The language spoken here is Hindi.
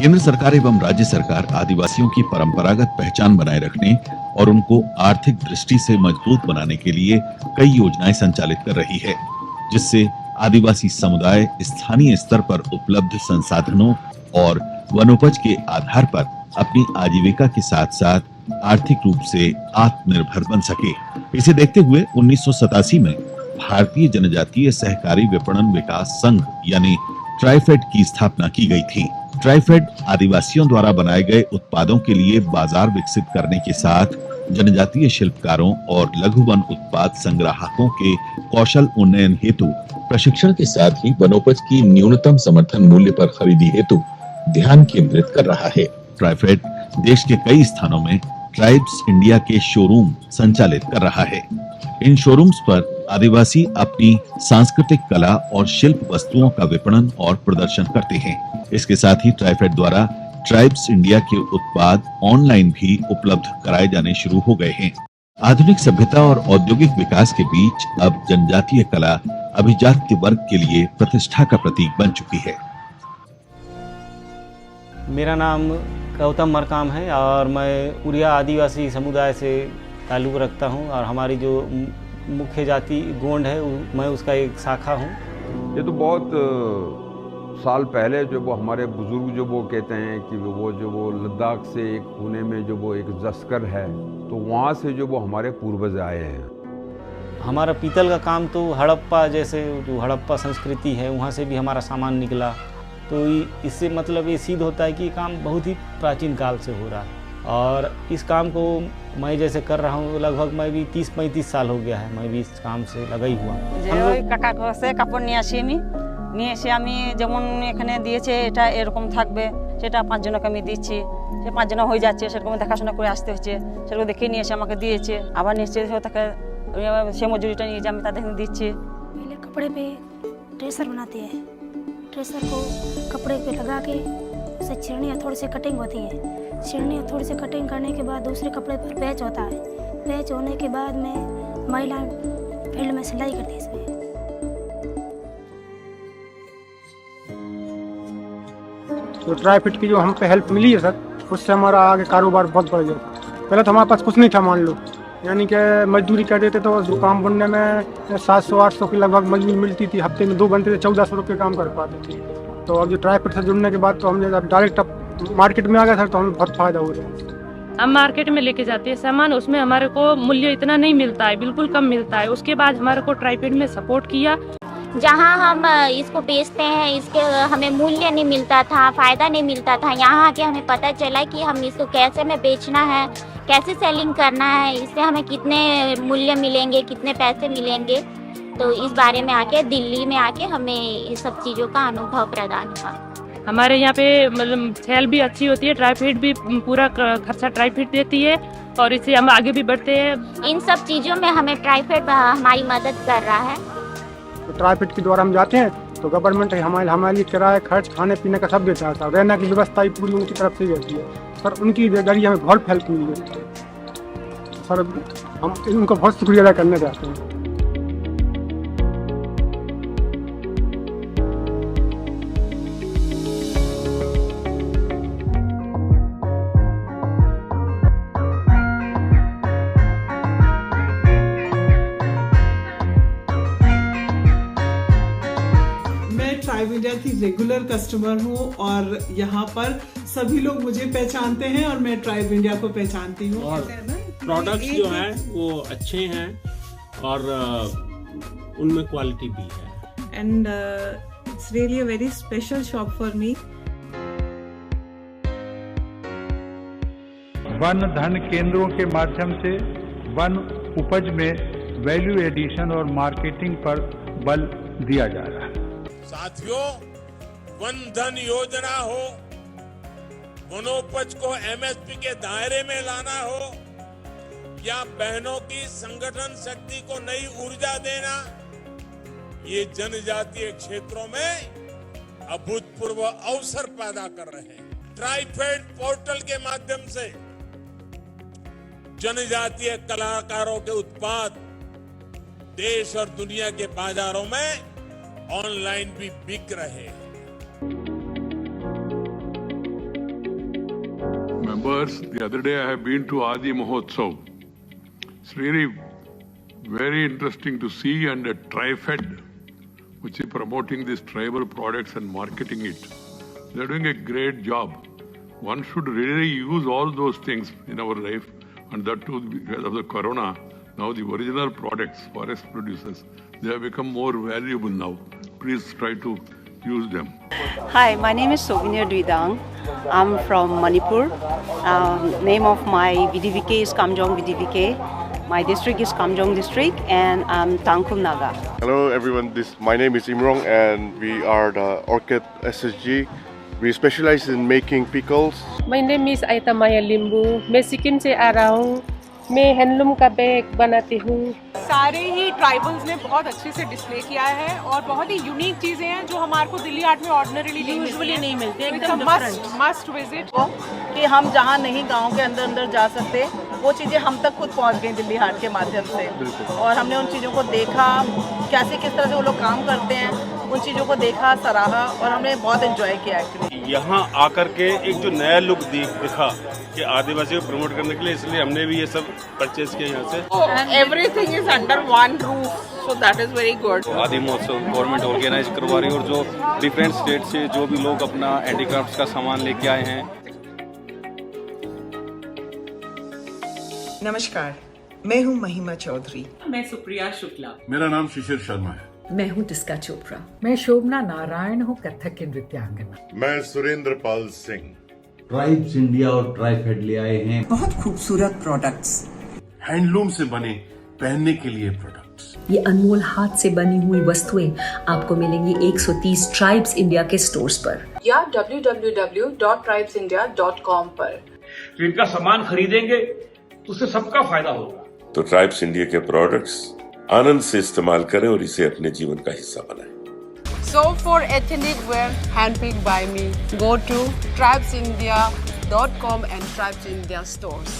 केंद्र सरकार एवं राज्य सरकार आदिवासियों की परंपरागत पहचान बनाए रखने और उनको आर्थिक दृष्टि से मजबूत बनाने के लिए कई योजनाएं संचालित कर रही है, जिससे आदिवासी समुदाय स्थानीय स्तर पर उपलब्ध संसाधनों और वनोपज के आधार पर अपनी आजीविका के साथ साथ आर्थिक रूप से आत्मनिर्भर बन सके। इसे देखते हुए 1987 में भारतीय जनजातीय सहकारी विपणन विकास संघ यानी ट्राइफेड की स्थापना की गई थी। ट्राइफेड आदिवासियों द्वारा बनाए गए उत्पादों के लिए बाजार विकसित करने के साथ जनजातीय शिल्पकारों और लघु वन उत्पाद संग्राहकों के कौशल उन्नयन हेतु प्रशिक्षण के साथ ही वनोपज की न्यूनतम समर्थन मूल्य पर खरीदी हेतु ध्यान केंद्रित कर रहा है। ट्राइफेड देश के कई स्थानों में ट्राइब्स इंडिया के शोरूम संचालित कर रहा है। इन शोरूम्स पर आदिवासी अपनी सांस्कृतिक कला और शिल्प वस्तुओं का विपणन और प्रदर्शन करते हैं। इसके साथ ही ट्राइफेड द्वारा ट्राइब्स इंडिया के उत्पाद ऑनलाइन भी उपलब्ध कराए जाने शुरू हो गए हैं। आधुनिक सभ्यता और औद्योगिक विकास के बीच अब जनजातीय कला अभिजात्य वर्ग के लिए प्रतिष्ठा का प्रतीक बन चुकी है। मेरा नाम गौतम मरकाम है और मैं उड़िया आदिवासी समुदाय से ताल्लुक़ रखता हूं और हमारी जो मुख्य जाति गोंड है मैं उसका एक शाखा हूं। ये तो बहुत साल पहले जो वो हमारे बुजुर्ग जो वो कहते हैं कि वो लद्दाख से एक पुणे में जो वो एक जस्कर है, तो वहाँ से जो वो हमारे पूर्वज आए हैं। हमारा पीतल का काम तो हड़प्पा जैसे जो हड़प्पा संस्कृति है वहाँ से भी हमारा सामान निकला, तो इससे मतलब ये सिद्ध होता है कि ये काम बहुत ही प्राचीन काल से हो रहा है। और इस काम को मैं जैसे कर रहा हूँ लगभग मैं भी 30-35 साल हो गया है, मैं भी इस काम से लगा ही हुआ। নিয়ে এসে আমি যেমন এখানে দিয়েছে এটা এরকম থাকবে সেটা 5 জনকে আমি দিচ্ছি, সে 5 জন হয়ে যাচ্ছে, সেরকম দেখাশোনা করে আসতে হচ্ছে, সেরকম দেখে নিয়ে এসে আমাকে দিয়েছে, আবার নিশ্চয়ই তাকে সে মজুরিটা নিয়ে যে আমি তাদের দিচ্ছি। पहले कपड़े पे ट्रेसर बनाते हैं, ट्रेसर को कपड़े पे लगा के उसे छिड़नी हथौड़े से कटिंग होती है, छिड़नी हथौड़े से कटिंग करने के बाद दूसरे कपड़े पर पैच होता है, पैच होने के बाद में महिला फील्ड में सिलाई करती है। इसमें तो ट्राइफेड की जो हम पे हेल्प मिली है सर, उससे हमारा आगे कारोबार बहुत बढ़ गया। पहले तो हमारे पास कुछ नहीं था, मान लो यानी कि मजदूरी कर देते तो दुकान बनने में 700-800 की लगभग मजदूरी मिलती थी, हफ्ते में 2 घंटे से 1400 रुपये काम कर पाते थे। तो अब जो ट्राइफेड से जुड़ने के बाद तो हमने डायरेक्ट अब मार्केट में आ गया सर, तो हमें बहुत फायदा हो रहा है। हम मार्केट में लेके जाते हैं सामान, उसमें हमारे को मूल्य इतना नहीं मिलता है, बिल्कुल कम मिलता है। उसके बाद हमारे को ट्राइफेड में सपोर्ट किया। जहाँ हम इसको बेचते हैं इसके हमें मूल्य नहीं मिलता था, फ़ायदा नहीं मिलता था। यहाँ आके हमें पता चला कि हम इसको कैसे में बेचना है, कैसे सेलिंग करना है, इससे हमें कितने मूल्य मिलेंगे, कितने पैसे मिलेंगे। तो इस बारे में आके दिल्ली में आके हमें इस सब चीज़ों का अनुभव प्रदान हुआ। हमारे यहाँ पे मतलब सेल भी अच्छी होती है, ट्राइफेड भी पूरा खर्चा ट्राइफेड देती है और इससे हम आगे भी बढ़ते हैं। इन सब चीज़ों में हमें ट्राइफेड हमारी मदद कर रहा है। तो ट्राइफेड के द्वारा हम जाते हैं तो गवर्नमेंट हमारे लिए किराया खर्च खाने पीने का सब देता है, रहने की व्यवस्था ही पूरी उनकी तरफ से ही रहती है सर। उनकी जरिए हमें बहुत हेल्प मिली है सर, हम उनका बहुत शुक्रिया अदा करना चाहते हैं। ट्राइब इंडिया की रेगुलर कस्टमर हूँ और यहाँ पर सभी लोग मुझे पहचानते हैं और मैं ट्राइब इंडिया को पहचानती हूँ। और प्रोडक्ट्स जो हैं वो अच्छे हैं और उनमें क्वालिटी भी है। And it's really a very special shop for me. One धन केंद्रों के माध्यम से वन उपज में वैल्यू एडिशन और मार्केटिंग पर बल दिया जा रहा है। साथियों, वन धन योजना हो, वनोपज को एमएसपी के दायरे में लाना हो या बहनों की संगठन शक्ति को नई ऊर्जा देना, ये जनजातीय क्षेत्रों में अभूतपूर्व अवसर पैदा कर रहे हैं। ट्राइफेड पोर्टल के माध्यम से जनजातीय कलाकारों के उत्पाद देश और दुनिया के बाजारों में ऑनलाइन भी बिक रहे हैं। members. The other day I have been to Adi Mahotsav. It's really very interesting to see, and a TriFed, which is promoting these tribal products and marketing it. They're doing a great job. One should really use all those things in our life, and that too because of the corona. Now the original products, forest producers, they have become more valuable now. Please try to use them. Hi, my name is Sovinia Duidang. I'm from Manipur. Name of my VDVK is Kamjong VDVK. My district is Kamjong district, and I'm Tangkhul Naga. Hello everyone, my name is Imrong, and we are the Orchid SSG. We specialize in making pickles. My name is Aita Maya Limbu. मैं सिक्किम से आ रहा हूँ. मैं हैंडलूम का बैग बनाती हूँ. सारे ही ट्राइबल्स ने बहुत अच्छे से डिस्प्ले किया है और बहुत ही यूनिक चीजें हैं जो हमारे को दिल्ली आर्ट में ऑर्डिनरी यूजुअली नहीं मिलती है. एकदम मस्ट विजिट कि हम जहाँ नहीं गांव के अंदर जा सकते, वो चीज़ें हम तक खुद पहुँच गई दिल्ली हाट के माध्यम से. और हमने उन चीज़ों को देखा, कैसे किस तरह से वो लोग काम करते हैं, उन चीज़ों को देखा, सराहा, और हमने बहुत एंजॉय किया एक्चुअली. यहाँ आकर के एक जो नया लुक दिखा कि आदिवासी को प्रमोट करने के लिए, इसलिए हमने भी ये सब परचेज किया यहाँ से. Everything is under one roof, so that is very good. आदि महोत्सव गवर्नमेंट ऑर्गेनाइज करवा रही है, और जो डिफरेंट स्टेट से जो भी लोग अपना हैंडीक्राफ्ट्स का सामान लेके आए हैं. नमस्कार, मैं हूँ महिमा चौधरी. मैं सुप्रिया शुक्ला. मेरा नाम शिशिर शर्मा है. मैं हूँ टिस्का चोपड़ा. मैं शोभना नारायण हूँ, कथक की नृत्यांगना. मैं सुरेंद्र पाल सिंह. ट्राइब्स इंडिया और ट्राइफेड ले आए हैं बहुत खूबसूरत प्रोडक्ट्स, हैंडलूम से बने पहनने के लिए प्रोडक्ट्स. ये अनमोल हाथ से बनी हुई वस्तुएं आपको मिलेंगी 130 ट्राइब्स इंडिया के स्टोर्स पर या www.tribesindia.com पर. तो इनका सामान खरीदेंगे तो उससे सबका फायदा होगा. तो ट्राइब्स इंडिया के प्रोडक्ट्स आनंद से इस्तेमाल करें और इसे अपने जीवन का हिस्सा बनाएं. So for ethnic wear handpicked by me, go to tribesindia.com and Tribes India stores.